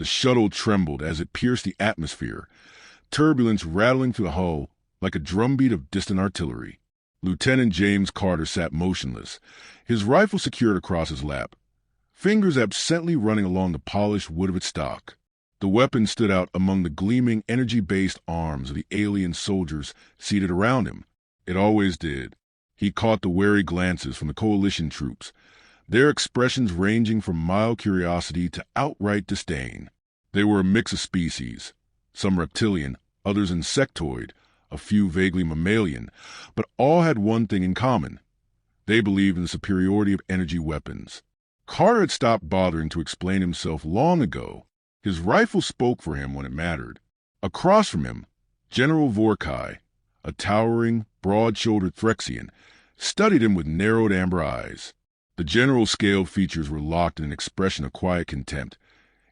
The shuttle trembled as it pierced the atmosphere, turbulence rattling through the hull like a drumbeat of distant artillery. Lieutenant James Carter sat motionless, his rifle secured across his lap, fingers absently running along the polished wood of its stock. The weapon stood out among the gleaming, energy-based arms of the alien soldiers seated around him. It always did. He caught the wary glances from the coalition troops, their expressions ranging from mild curiosity to outright disdain. They were a mix of species, some reptilian, others insectoid, a few vaguely mammalian, but all had one thing in common. They believed in the superiority of energy weapons. Carter had stopped bothering to explain himself long ago. His rifle spoke for him when it mattered. Across from him, General Vorkai, a towering, broad-shouldered Threxian, studied him with narrowed amber eyes. The general's scaled features were locked in an expression of quiet contempt,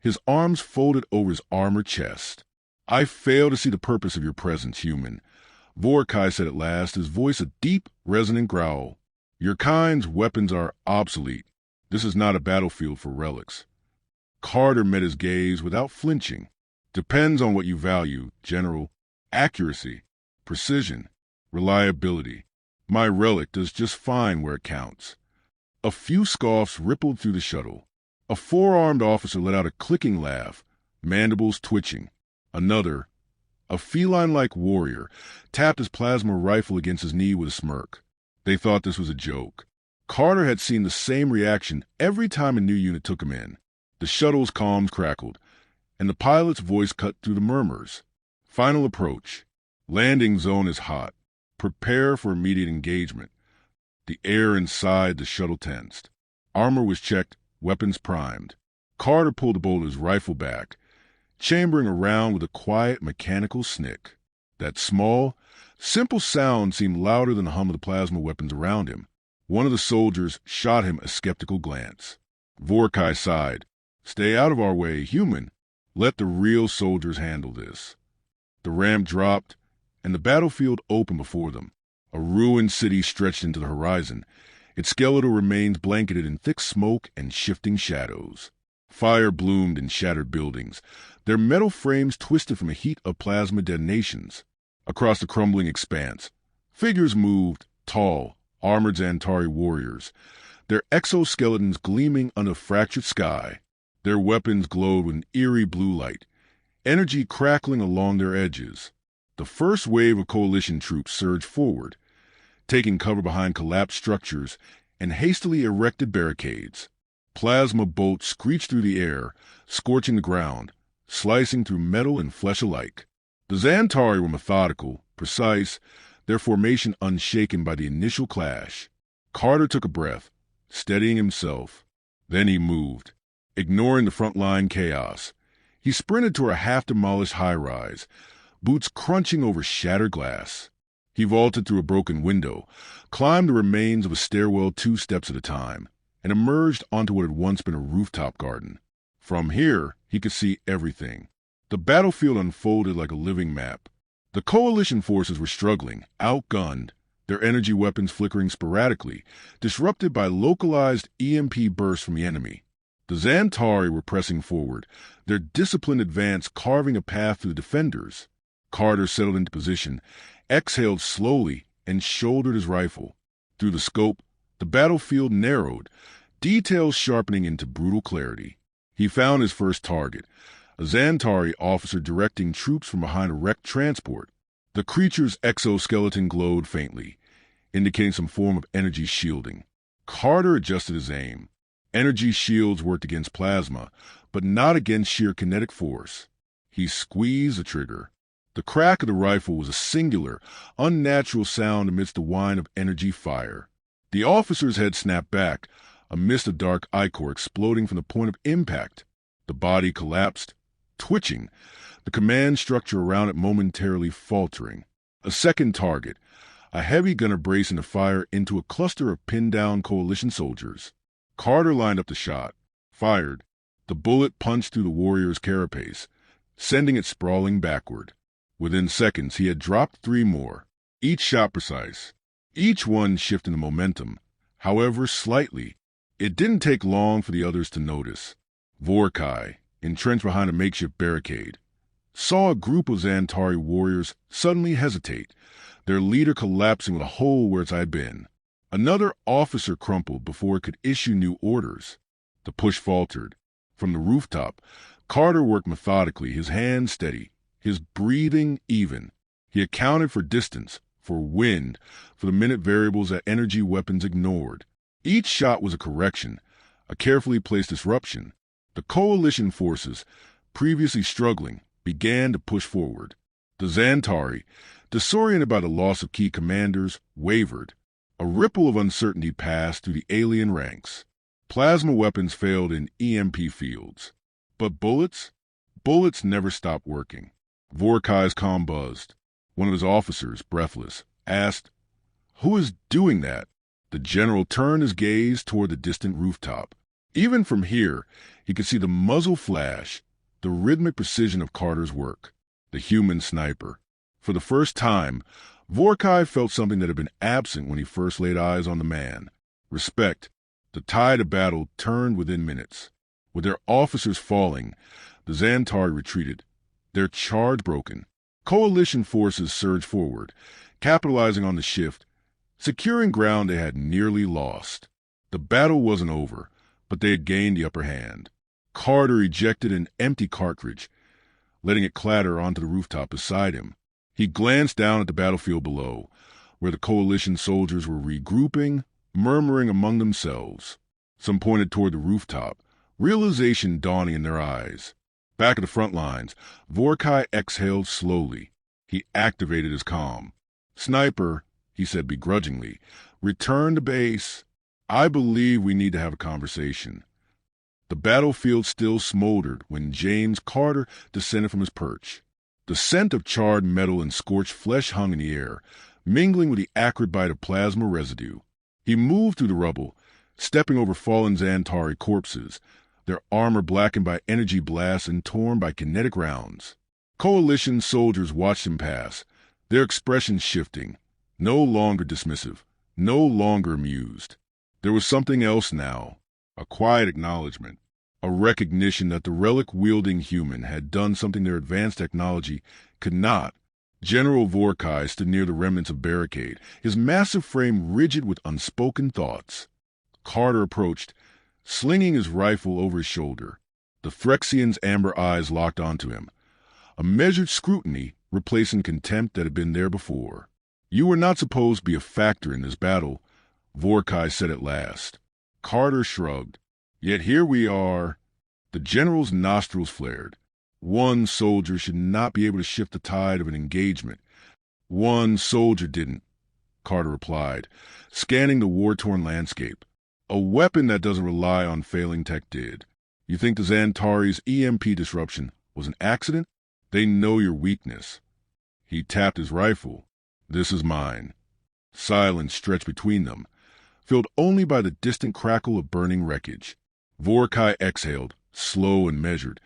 his arms folded over his armored chest. "I fail to see the purpose of your presence, human," Vorkai said at last, his voice a deep, resonant growl. "Your kind's weapons are obsolete. This is not a battlefield for relics." Carter met his gaze without flinching. "Depends on what you value, General. Accuracy, precision, reliability. My relic does just fine where it counts." A few scoffs rippled through the shuttle. A four-armed officer let out a clicking laugh, mandibles twitching. Another, a feline-like warrior, tapped his plasma rifle against his knee with a smirk. They thought this was a joke. Carter had seen the same reaction every time a new unit took him in. The shuttle's comms crackled, and the pilot's voice cut through the murmurs. "Final approach. Landing zone is hot. Prepare for immediate engagement." The air inside the shuttle tensed. Armor was checked, weapons primed. Carter pulled the boulder's rifle back, chambering around with a quiet, mechanical snick. That small, simple sound seemed louder than the hum of the plasma weapons around him. One of the soldiers shot him a skeptical glance. Vorkai sighed. "Stay out of our way, human. Let the real soldiers handle this." The ramp dropped, and the battlefield opened before them. A ruined city stretched into the horizon, its skeletal remains blanketed in thick smoke and shifting shadows. Fire bloomed in shattered buildings, their metal frames twisted from the heat of plasma detonations. Across the crumbling expanse, figures moved, tall, armored Xantari warriors, their exoskeletons gleaming under a fractured sky. Their weapons glowed with an eerie blue light, energy crackling along their edges. The first wave of coalition troops surged forward, taking cover behind collapsed structures and hastily erected barricades. Plasma bolts screeched through the air, scorching the ground, slicing through metal and flesh alike. The Xantari were methodical, precise, their formation unshaken by the initial clash. Carter took a breath, steadying himself. Then he moved, ignoring the front-line chaos. He sprinted toward a half-demolished high-rise, boots crunching over shattered glass. He vaulted through a broken window, climbed the remains of a stairwell 2 steps at a time, and emerged onto what had once been a rooftop garden. From here, he could see everything. The battlefield unfolded like a living map. The coalition forces were struggling, outgunned, their energy weapons flickering sporadically, disrupted by localized EMP bursts from the enemy. The Xantari were pressing forward, their disciplined advance carving a path through the defenders. Carter settled into position, exhaled slowly, and shouldered his rifle. Through the scope, the battlefield narrowed, details sharpening into brutal clarity. He found his first target, a Xantari officer directing troops from behind a wrecked transport. The creature's exoskeleton glowed faintly, indicating some form of energy shielding. Carter adjusted his aim. Energy shields worked against plasma, but not against sheer kinetic force. He squeezed the trigger. The crack of the rifle was a singular, unnatural sound amidst the whine of energy fire. The officer's head snapped back, a mist of dark ichor exploding from the point of impact. The body collapsed, twitching, the command structure around it momentarily faltering. A second target, a heavy gunner bracing to fire into a cluster of pinned-down coalition soldiers. Carter lined up the shot, fired. The bullet punched through the warrior's carapace, sending it sprawling backward. Within seconds, he had dropped 3 more, each shot precise, each one shifting the momentum, however slightly. It didn't take long for the others to notice. Vorkai, entrenched behind a makeshift barricade. Saw a group of Xantari warriors suddenly hesitate, their leader collapsing with a hole where its eye had been. Another officer crumpled before it could issue new orders. The push faltered. From the rooftop, Carter worked methodically, his hands steady, his breathing even. He accounted for distance, for wind, for the minute variables that energy weapons ignored. Each shot was a correction, a carefully placed disruption. The coalition forces, previously struggling, began to push forward. The Xantari, disoriented by the loss of key commanders, wavered. A ripple of uncertainty passed through the alien ranks. Plasma weapons failed in EMP fields. But bullets? Bullets never stopped working. Vorkai's comm buzzed. One of his officers, breathless, asked, "Who is doing that?" The general turned his gaze toward the distant rooftop. Even from here, he could see the muzzle flash, the rhythmic precision of Carter's work. The human sniper. For the first time, Vorkai felt something that had been absent when he first laid eyes on the man. Respect. The tide of battle turned within minutes. With their officers falling, the Xantari retreated, their charge broken. Coalition forces surged forward, capitalizing on the shift, securing ground they had nearly lost. The battle wasn't over, but they had gained the upper hand. Carter ejected an empty cartridge, letting it clatter onto the rooftop beside him. He glanced down at the battlefield below, where the coalition soldiers were regrouping, murmuring among themselves. Some pointed toward the rooftop, realization dawning in their eyes. Back at the front lines, Vorkai exhaled slowly. He activated his comm. "Sniper," he said begrudgingly, "return to base. I believe we need to have a conversation." The battlefield still smoldered when James Carter descended from his perch. The scent of charred metal and scorched flesh hung in the air, mingling with the acrid bite of plasma residue. He moved through the rubble, stepping over fallen Xantari corpses, their armor blackened by energy blasts and torn by kinetic rounds. Coalition soldiers watched him pass, their expressions shifting, no longer dismissive, no longer amused. There was something else now, a quiet acknowledgement, a recognition that the relic-wielding human had done something their advanced technology could not. General Vorkai stood near the remnants of barricade, his massive frame rigid with unspoken thoughts. Carter approached, slinging his rifle over his shoulder. The Threxian's amber eyes locked onto him, a measured scrutiny replacing contempt that had been there before. "You were not supposed to be a factor in this battle," Vorkai said at last. Carter shrugged. "Yet here we are." The general's nostrils flared. One soldier should not be able to shift the tide of an engagement. "One soldier didn't," Carter replied, scanning the war-torn landscape. "A weapon that doesn't rely on failing tech did. You think the Xantari's EMP disruption was an accident? They know your weakness." He tapped his rifle. "This is mine." Silence stretched between them, filled only by the distant crackle of burning wreckage. Vorkai exhaled, slow and measured,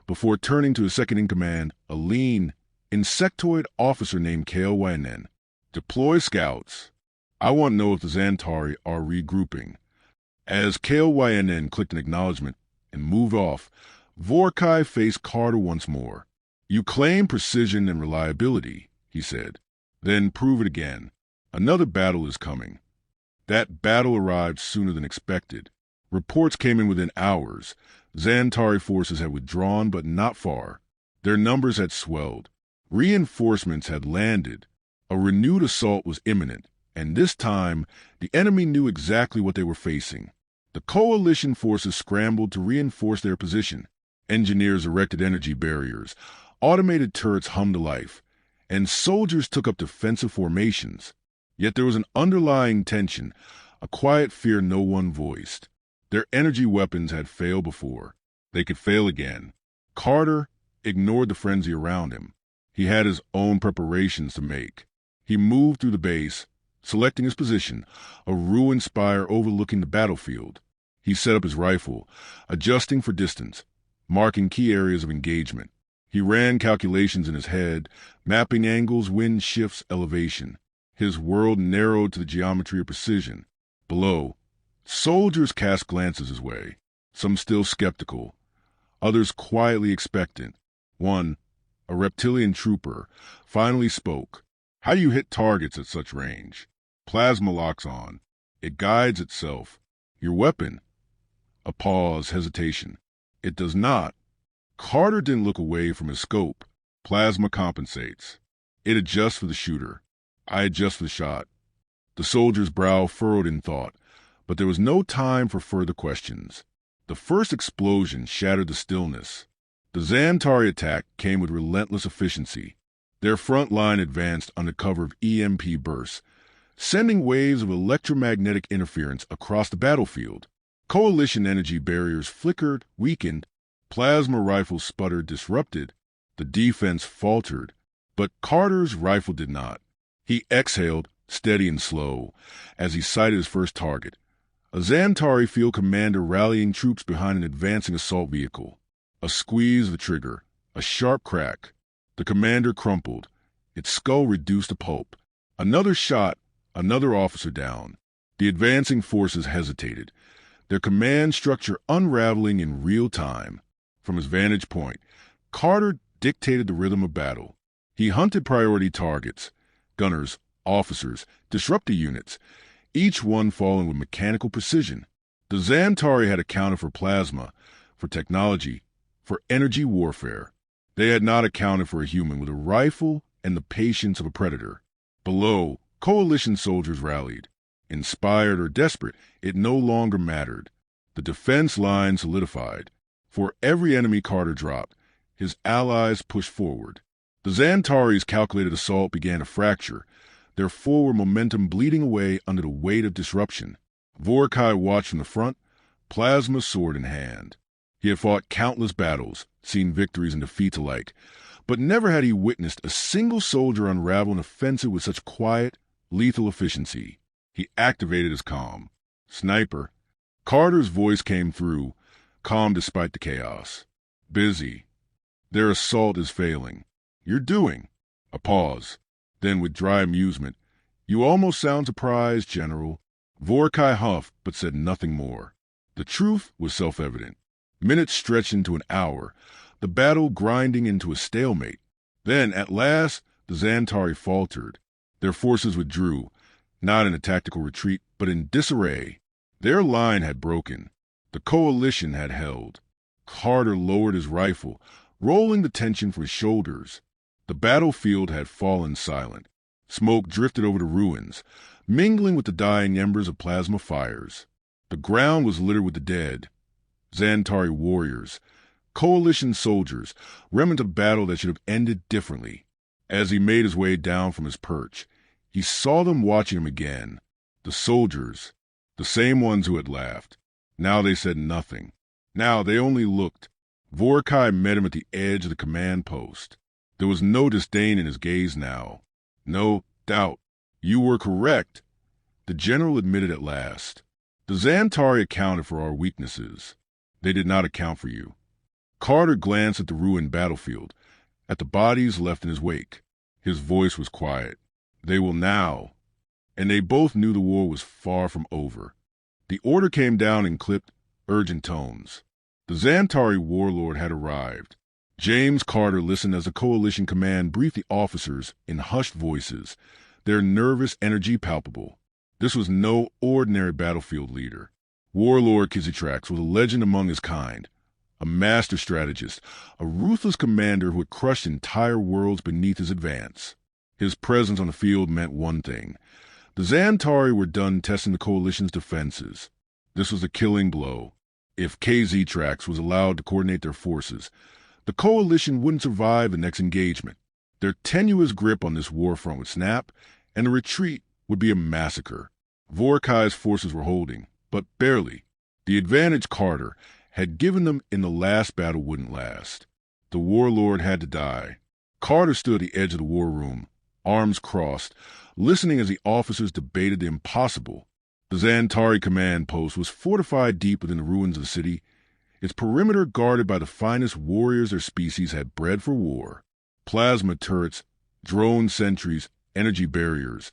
before turning to his second-in-command, a lean, insectoid officer named Callsign. "Deploy scouts. I want to know if the Xantari are regrouping." As Callsign clicked an acknowledgement and moved off, Vorkai faced Carter once more. "You claim precision and reliability," he said. "Then prove it again. Another battle is coming." That battle arrived sooner than expected. Reports came in within hours. Xantari forces had withdrawn, but not far. Their numbers had swelled. Reinforcements had landed. A renewed assault was imminent, and this time the enemy knew exactly what they were facing. The coalition forces scrambled to reinforce their position. Engineers erected energy barriers. Automated turrets hummed to life, and soldiers took up defensive formations. Yet there was an underlying tension, a quiet fear no one voiced. Their energy weapons had failed before. They could fail again. Carter ignored the frenzy around him. He had his own preparations to make. He moved through the base, selecting his position, a ruined spire overlooking the battlefield. He set up his rifle, adjusting for distance, marking key areas of engagement. He ran calculations in his head, mapping angles, wind shifts, elevation. His world narrowed to the geometry of precision. Below, soldiers cast glances his way, some still skeptical. others quietly expectant. One, a reptilian trooper, finally spoke. How do you hit targets at such range? Plasma locks on. It guides itself. Your weapon? A pause, hesitation. It does not. Carter didn't look away from his scope. Plasma compensates. It adjusts for the shooter. I adjust for the shot. The soldier's brow furrowed in thought, but there was no time for further questions. The first explosion shattered the stillness. The Xantari attack came with relentless efficiency. Their front line advanced under cover of EMP bursts, sending waves of electromagnetic interference across the battlefield. Coalition energy barriers flickered, weakened. Plasma rifles sputtered, disrupted. The defense faltered, but Carter's rifle did not. He exhaled, steady and slow, as he sighted his first target. A Xantari field commander rallying troops behind an advancing assault vehicle. A squeeze of the trigger, a sharp crack. The commander crumpled, its skull reduced to pulp. Another shot, another officer down. The advancing forces hesitated, their command structure unraveling in real time. From his vantage point, Carter dictated the rhythm of battle. He hunted priority targets, gunners, officers, disruptor units, each one falling with mechanical precision. The Xantari had accounted for plasma, for technology, for energy warfare. They had not accounted for a human with a rifle and the patience of a predator. Below, coalition soldiers rallied. Inspired or desperate, it no longer mattered. The defense line solidified. For every enemy Carter dropped, his allies pushed forward. The Xantari's calculated assault began to fracture, their forward momentum bleeding away under the weight of disruption. Vorkai watched from the front, plasma sword in hand. He had fought countless battles, seen victories and defeats alike, but never had he witnessed a single soldier unravel an offensive with such quiet, lethal efficiency. He activated his calm. Sniper. Carter's voice came through, calm despite the chaos. Busy. Their assault is failing. You're doing. A pause. Then, with dry amusement, You almost sound surprised, General. Vorkai huffed, but said nothing more. The truth was self-evident. Minutes stretched into an hour, the battle grinding into a stalemate. Then, at last, the Xantari faltered. Their forces withdrew, not in a tactical retreat, but in disarray. Their line had broken. The coalition had held. Carter lowered his rifle, rolling the tension from his shoulders. The battlefield had fallen silent. Smoke drifted over the ruins, mingling with the dying embers of plasma fires. The ground was littered with the dead. Xantari warriors, coalition soldiers, remnant of battle that should have ended differently. As he made his way down from his perch, he saw them watching him again. The soldiers, the same ones who had laughed. Now they said nothing. Now they only looked. Vorkai met him at the edge of the command post. There was no disdain in his gaze now. No doubt. You were correct, the general admitted at last. The Xantari accounted for our weaknesses. They did not account for you. Carter glanced at the ruined battlefield, at the bodies left in his wake. His voice was quiet. They will now. And they both knew the war was far from over. The order came down in clipped, urgent tones. The Xantari warlord had arrived. James Carter listened as the coalition command briefed the officers in hushed voices, their nervous energy palpable. This was no ordinary battlefield leader. Warlord Kizitrax was a legend among his kind, a master strategist, a ruthless commander who had crushed entire worlds beneath his advance. His presence on the field meant one thing. The Xantari were done testing the coalition's defenses. This was a killing blow. If Kizitrax was allowed to coordinate their forces, the coalition wouldn't survive the next engagement. Their tenuous grip on this war front would snap, and the retreat would be a massacre. Vorkai's forces were holding, but barely. The advantage Carter had given them in the last battle wouldn't last. The warlord had to die. Carter stood at the edge of the war room, arms crossed, listening as the officers debated the impossible. The Xantari command post was fortified deep within the ruins of the city, its perimeter guarded by the finest warriors their species had bred for war. Plasma turrets, drone sentries, energy barriers.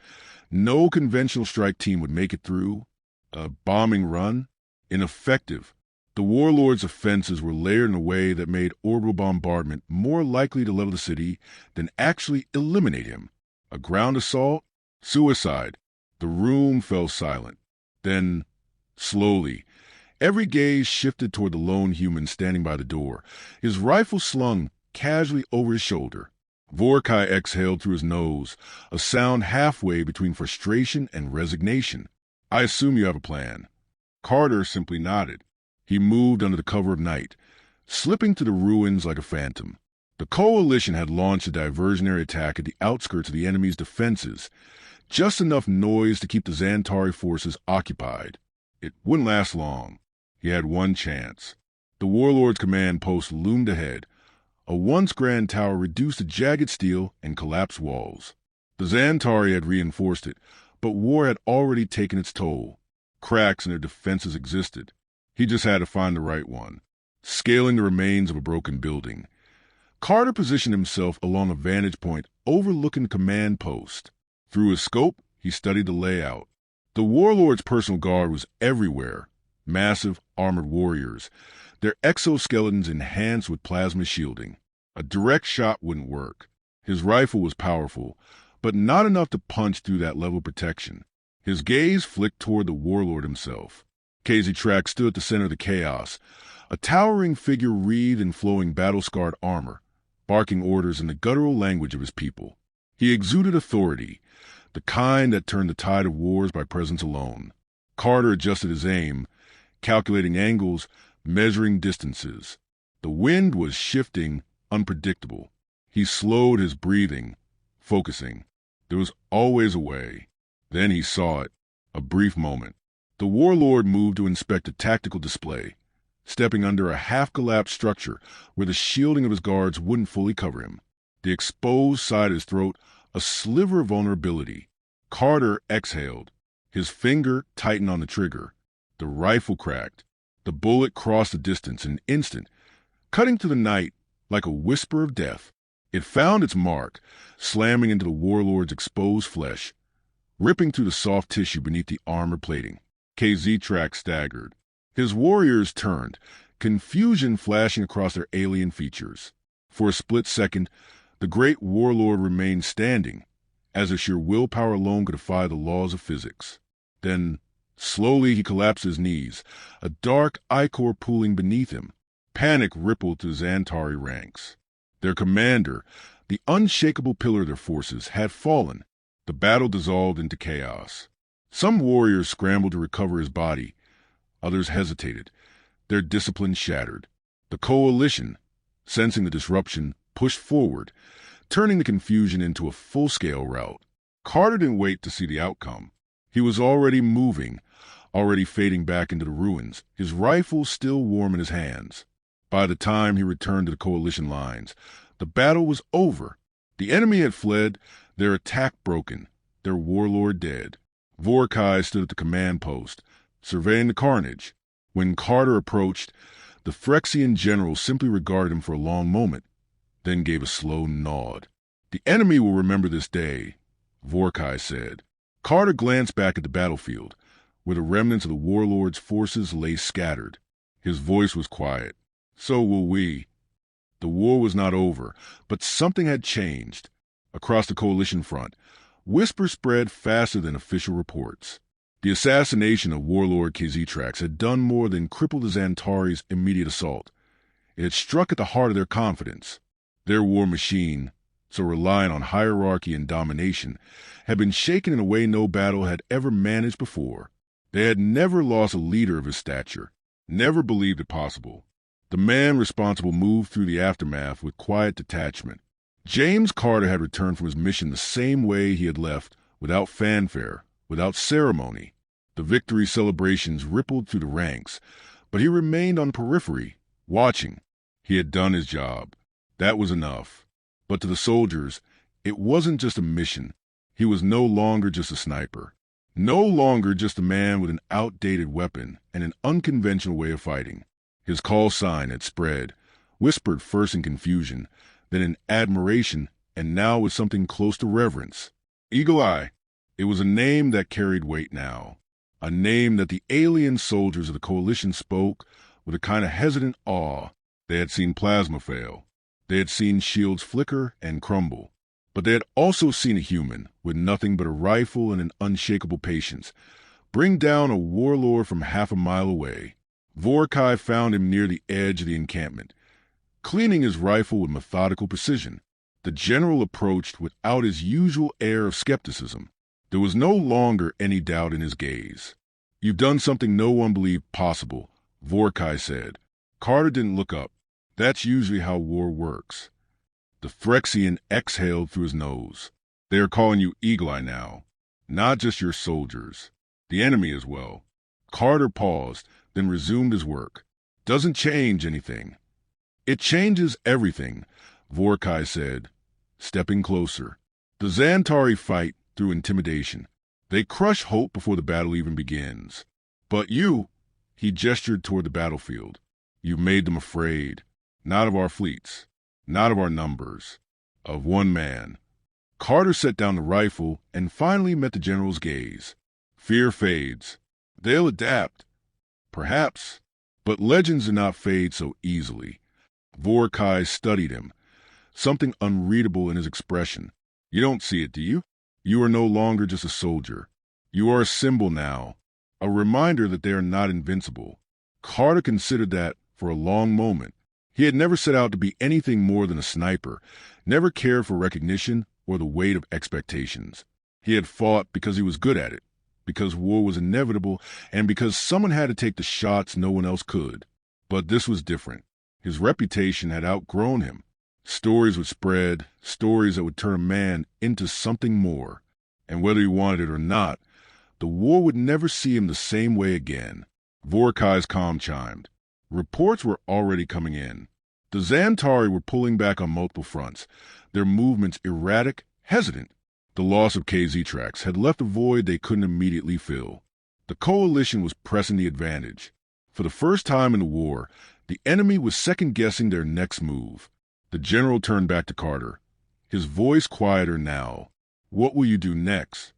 No conventional strike team would make it through. A bombing run? Ineffective. The warlord's offenses were layered in a way that made orbital bombardment more likely to level the city than actually eliminate him. A ground assault? Suicide. The room fell silent. Then, slowly, every gaze shifted toward the lone human standing by the door, his rifle slung casually over his shoulder. Vorkai exhaled through his nose, a sound halfway between frustration and resignation. I assume you have a plan. Carter simply nodded. He moved under the cover of night, slipping to the ruins like a phantom. The coalition had launched a diversionary attack at the outskirts of the enemy's defenses, just enough noise to keep the Xantari forces occupied. It wouldn't last long. He had one chance. The warlord's command post loomed ahead, a once grand tower reduced to jagged steel and collapsed walls. The Xantari had reinforced it, but war had already taken its toll. Cracks in their defenses existed. He just had to find the right one. Scaling the remains of a broken building, Carter positioned himself along a vantage point overlooking the command post. Through his scope, he studied the layout. The warlord's personal guard was everywhere. Massive, armored warriors, their exoskeletons enhanced with plasma shielding. A direct shot wouldn't work. His rifle was powerful, but not enough to punch through that level of protection. His gaze flicked toward the warlord himself. Callsign stood at the center of the chaos, a towering figure wreathed in flowing battle-scarred armor, barking orders in the guttural language of his people. He exuded authority, the kind that turned the tide of wars by presence alone. Carter adjusted his aim, calculating angles, measuring distances. The wind was shifting, unpredictable. He slowed his breathing, focusing. There was always a way. Then he saw it. A brief moment. The warlord moved to inspect a tactical display, stepping under a half-collapsed structure where the shielding of his guards wouldn't fully cover him. The exposed side of his throat, a sliver of vulnerability. Carter exhaled. His finger tightened on the trigger. The rifle cracked. The bullet crossed the distance in an instant, cutting through the night like a whisper of death. It found its mark, slamming into the warlord's exposed flesh, ripping through the soft tissue beneath the armor plating. Callsign staggered. His warriors turned, confusion flashing across their alien features. For a split second, the great warlord remained standing, as if sheer willpower alone could defy the laws of physics. Then, slowly he collapsed to his knees, a dark ichor pooling beneath him. Panic rippled through the Xantari ranks. Their commander, the unshakable pillar of their forces, had fallen. The battle dissolved into chaos. Some warriors scrambled to recover his body. Others hesitated, their discipline shattered. The coalition, sensing the disruption, pushed forward, turning the confusion into a full-scale rout. Carter didn't wait to see the outcome. He was already moving, already fading back into the ruins, his rifle still warm in his hands. By the time he returned to the coalition lines, the battle was over. The enemy had fled, their attack broken, their warlord dead. Vorkai stood at the command post, surveying the carnage. When Carter approached, the Phyrexian general simply regarded him for a long moment, then gave a slow nod. The enemy will remember this day, Vorkai said. Carter glanced back at the battlefield, where the remnants of the warlord's forces lay scattered. His voice was quiet. So will we. The war was not over, but something had changed. Across the coalition front, whispers spread faster than official reports. The assassination of warlord Callsign had done more than cripple the Xantari's immediate assault. It had struck at the heart of their confidence. Their war machine, so reliant on hierarchy and domination, had been shaken in a way no battle had ever managed before. They had never lost a leader of his stature, never believed it possible. The man responsible moved through the aftermath with quiet detachment. James Carter had returned from his mission the same way he had left, without fanfare, without ceremony. The victory celebrations rippled through the ranks, but he remained on the periphery, watching. He had done his job. That was enough. But to the soldiers, it wasn't just a mission. He was no longer just a sniper. No longer just a man with an outdated weapon and an unconventional way of fighting. His call sign had spread, whispered first in confusion, then in admiration, and now with something close to reverence. Eagle Eye. It was a name that carried weight now. A name that the alien soldiers of the coalition spoke with a kind of hesitant awe. They had seen plasma fail. They had seen shields flicker and crumble. But they had also seen a human, with nothing but a rifle and an unshakable patience, bring down a warlord from half a mile away. Vorkai found him near the edge of the encampment, cleaning his rifle with methodical precision. The general approached without his usual air of skepticism. There was no longer any doubt in his gaze. "You've done something no one believed possible," Vorkai said. Carter didn't look up. That's usually how war works. The Phyrexian exhaled through his nose. "They are calling you Eagle Eye now. Not just your soldiers. The enemy as well." Carter paused, then resumed his work. "Doesn't change anything." "It changes everything," Vorkai said, stepping closer. "The Xantari fight through intimidation. They crush hope before the battle even begins. But you," he gestured toward the battlefield, "you made them afraid. Not of our fleets, not of our numbers, of one man." Carter set down the rifle and finally met the general's gaze. "Fear fades. They'll adapt. Perhaps. But legends do not fade so easily." Vorkai studied him, something unreadable in his expression. "You don't see it, do you? You are no longer just a soldier. You are a symbol now, a reminder that they are not invincible." Carter considered that for a long moment. He had never set out to be anything more than a sniper, never cared for recognition or the weight of expectations. He had fought because he was good at it, because war was inevitable, and because someone had to take the shots no one else could. But this was different. His reputation had outgrown him. Stories would spread, stories that would turn a man into something more. And whether he wanted it or not, the war would never see him the same way again. Vorkai's comm chimed. Reports were already coming in. The Xantari were pulling back on multiple fronts, their movements erratic, hesitant. The loss of KZ tracks had left a void they couldn't immediately fill. The coalition was pressing the advantage. For the first time in the war, the enemy was second-guessing their next move. The general turned back to Carter, his voice quieter now. "What will you do next?"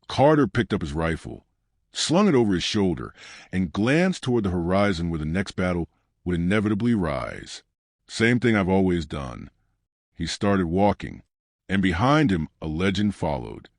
Carter picked up his rifle, slung it over his shoulder, and glanced toward the horizon where the next battle would inevitably rise. "Same thing I've always done." He started walking, and behind him a legend followed.